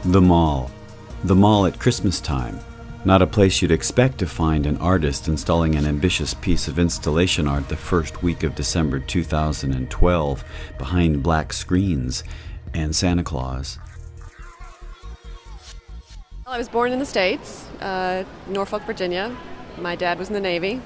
The Mall. The Mall at Christmas time. Not a place you'd expect to find an artist installing an ambitious piece of installation art the first week of December 2012 behind black screens and Santa Claus. Well, I was born in the States, Norfolk, Virginia. My dad was in the Navy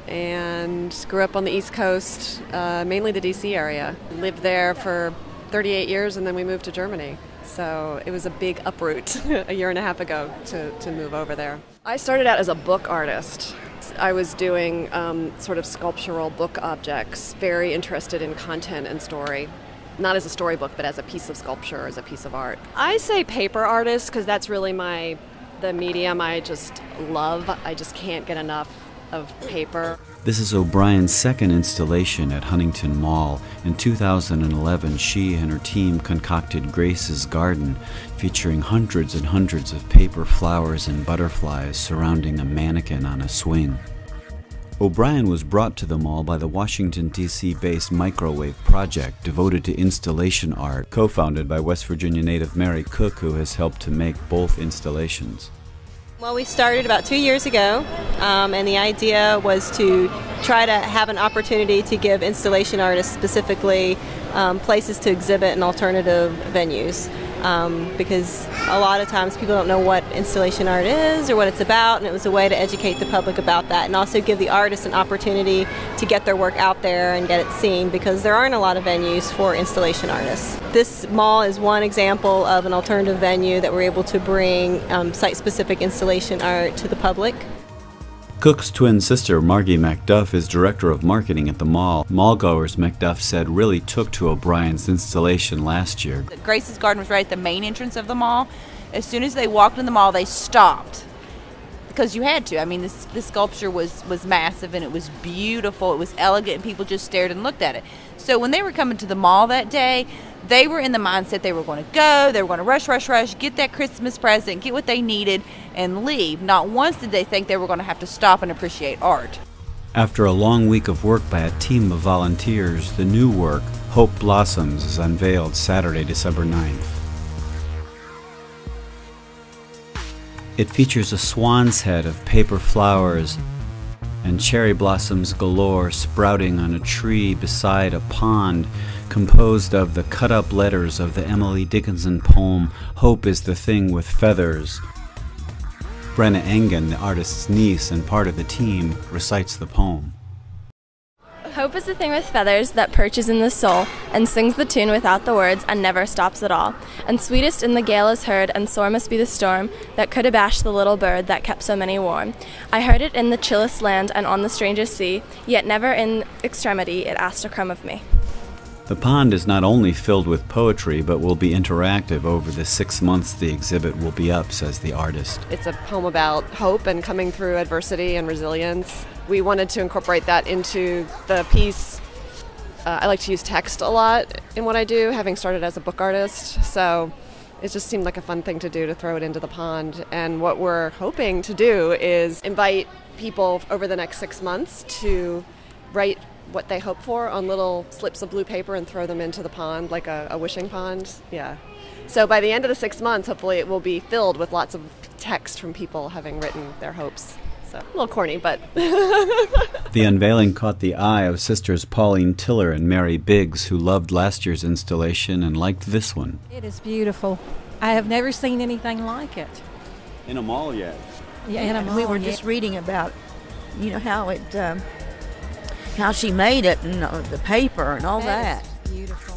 and grew up on the East Coast, mainly the D.C. area. Lived there for 38 years and then we moved to Germany. So it was a big uproot a year and a half ago to move over there. I started out as a book artist. I was doing sort of sculptural book objects, very interested in content and story. Not as a storybook, but as a piece of sculpture, as a piece of art. I say paper artist because that's really the medium I just love. I just can't get enough of paper. This is O'Brien's second installation at Huntington Mall. In 2011, she and her team concocted Grace's Garden, featuring hundreds and hundreds of paper flowers and butterflies surrounding a mannequin on a swing. O'Brien was brought to the mall by the Washington, D.C.-based Microwave Project, devoted to installation art, co-founded by West Virginia native Mary Cook, who has helped to make both installations. Well, we started about 2 years ago, and the idea was to try to have an opportunity to give installation artists specifically places to exhibit in alternative venues. Because a lot of times people don't know what installation art is or what it's about, and it was a way to educate the public about that and also give the artists an opportunity to get their work out there and get it seen, because there aren't a lot of venues for installation artists. This mall is one example of an alternative venue that we're able to bring site-specific installation art to the public. Cook's twin sister, Margie MacDuff, is director of marketing at the mall. Mallgoers, MacDuff said, really took to O'Brien's installation last year. Grace's Garden was right at the main entrance of the mall. As soon as they walked in the mall, they stopped because you had to. I mean, this sculpture was massive and it was beautiful. It was elegant and people just stared and looked at it. So when they were coming to the mall that day, they were in the mindset they were going to go, they were going to rush, rush, rush, get that Christmas present, get what they needed, and leave. Not once did they think they were going to have to stop and appreciate art. After a long week of work by a team of volunteers, the new work, Hope Blossoms, is unveiled Saturday, December 9th. It features a swan's head of paper flowers and cherry blossoms galore sprouting on a tree beside a pond composed of the cut-up letters of the Emily Dickinson poem, Hope is the Thing with Feathers. Brenna Engen, the artist's niece and part of the team, recites the poem. Hope is the thing with feathers that perches in the soul and sings the tune without the words and never stops at all. And sweetest in the gale is heard, and sore must be the storm that could abash the little bird that kept so many warm. I heard it in the chillest land and on the strangest sea, yet never in extremity it asked a crumb of me. The pond is not only filled with poetry, but will be interactive over the 6 months the exhibit will be up, says the artist. It's a poem about hope and coming through adversity and resilience. We wanted to incorporate that into the piece. I like to use text a lot in what I do, having started as a book artist, so it just seemed like a fun thing to do, to throw it into the pond. And what we're hoping to do is invite people over the next 6 months to write what they hope for on little slips of blue paper and throw them into the pond, like a wishing pond. Yeah. So by the end of the 6 months, hopefully it will be filled with lots of text from people having written their hopes. So a little corny, but... The unveiling caught the eye of sisters Pauline Tiller and Mary Biggs, who loved last year's installation and liked this one. It is beautiful. I have never seen anything like it. In a mall yet? Yeah, in a mall. We were just reading about, how it, how she made it and the paper and all that. Beautiful.